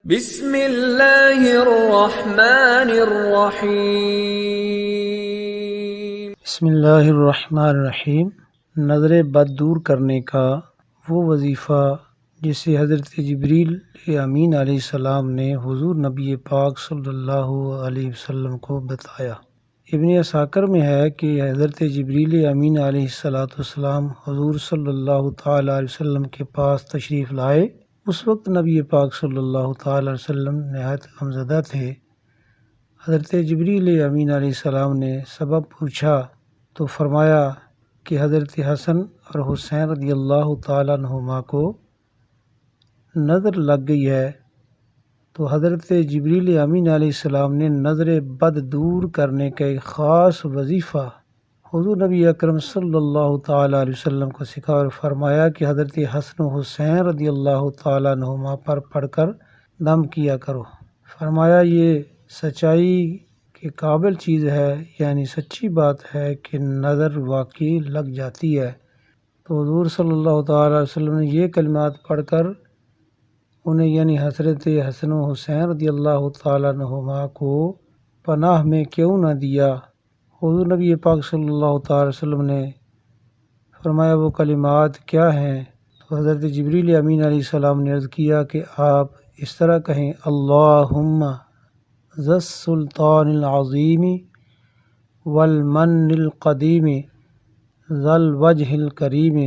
بسم اللہ الرحمن الرحیم۔ بسم اللہ الرحمن الرحیم۔ نظر بد دور کرنے کا وہ وظیفہ جسے حضرت جبریل امین علیہ السلام نے حضور نبی پاک صلی اللہ علیہ وسلم کو بتایا۔ ابن عساکر میں ہے کہ حضرت جبریل امین علیہ السلام حضور صلی اللہ تعالیٰ علیہ وسلم کے پاس تشریف لائے۔ اس وقت نبی پاک صلی اللہ تعالیٰ علیہ وسلم نہایت غمزدہ تھے۔ حضرت جبریل امین علیہ السلام نے سبب پوچھا تو فرمایا کہ حضرت حسن اور حسین رضی اللہ تعالیٰ عنہما کو نظر لگ گئی ہے۔ تو حضرت جبریل امین علیہ السلام نے نظر بد دور کرنے کا ایک خاص وظیفہ حضور نبی اکرم صلی اللہ تعالیٰ علیہ وسلم کو سکھا اور فرمایا کہ حضرت حسن و حسین رضی اللہ تعالیٰ عنہما پر پڑھ کر دم کیا کرو۔ فرمایا یہ سچائی کے قابل چیز ہے، یعنی سچی بات ہے کہ نظر واقعی لگ جاتی ہے۔ تو حضور صلی اللہ تعالیٰ علیہ وسلم نے یہ کلمات پڑھ کر انہیں یعنی حضرت حسن و حسین رضی اللہ تعالیٰ عنہما کو پناہ میں کیوں نہ دیا۔ حضور نبی پاک صلی اللہ تعالیٰ علیہ وسلم نے فرمایا وہ کلمات کیا ہیں؟ تو حضرت جبریل امین علیہ السلام نے عرض کیا کہ آپ اس طرح کہیں، اللہم ذی السلطان العظیم والمن القدیم ذی الوجہ الکریم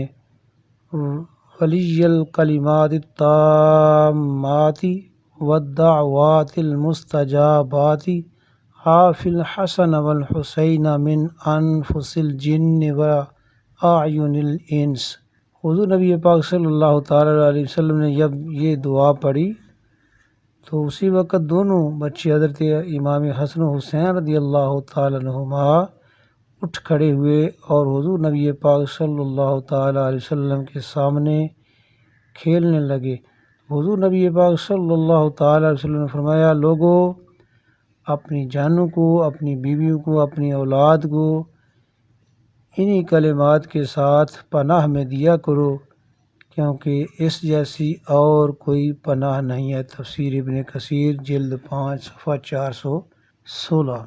ولی الکلمات التامات والدعوات المستجابات عاف الحسن والحسین من انفس الجن واعین الانس۔ حضور نبی پاک صلی اللہ تعالیٰ علیہ وسلم نے جب یہ دعا پڑھی تو اسی وقت دونوں بچے حضرت امام حسن و حسین رضی اللہ تعالیٰ عنہما اٹھ کھڑے ہوئے اور حضور نبی پاک صلی اللہ تعالیٰ علیہ وسلم کے سامنے کھیلنے لگے۔ حضور نبی پاک صلی اللہ تعالیٰ علیہ وسلم نے فرمایا، لوگو اپنی جانوں کو، اپنی بیویوں کو، اپنی اولاد کو انہی کلمات کے ساتھ پناہ میں دیا کرو، کیونکہ اس جیسی اور کوئی پناہ نہیں ہے۔ تفسیر ابن کثیر جلد 5 صفحہ 416۔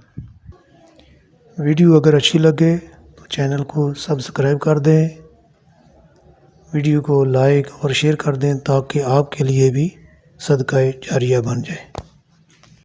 ویڈیو اگر اچھی لگے تو چینل کو سبسکرائب کر دیں، ویڈیو کو لائک اور شیئر کر دیں تاکہ آپ کے لیے بھی صدقہ جاریہ بن جائے۔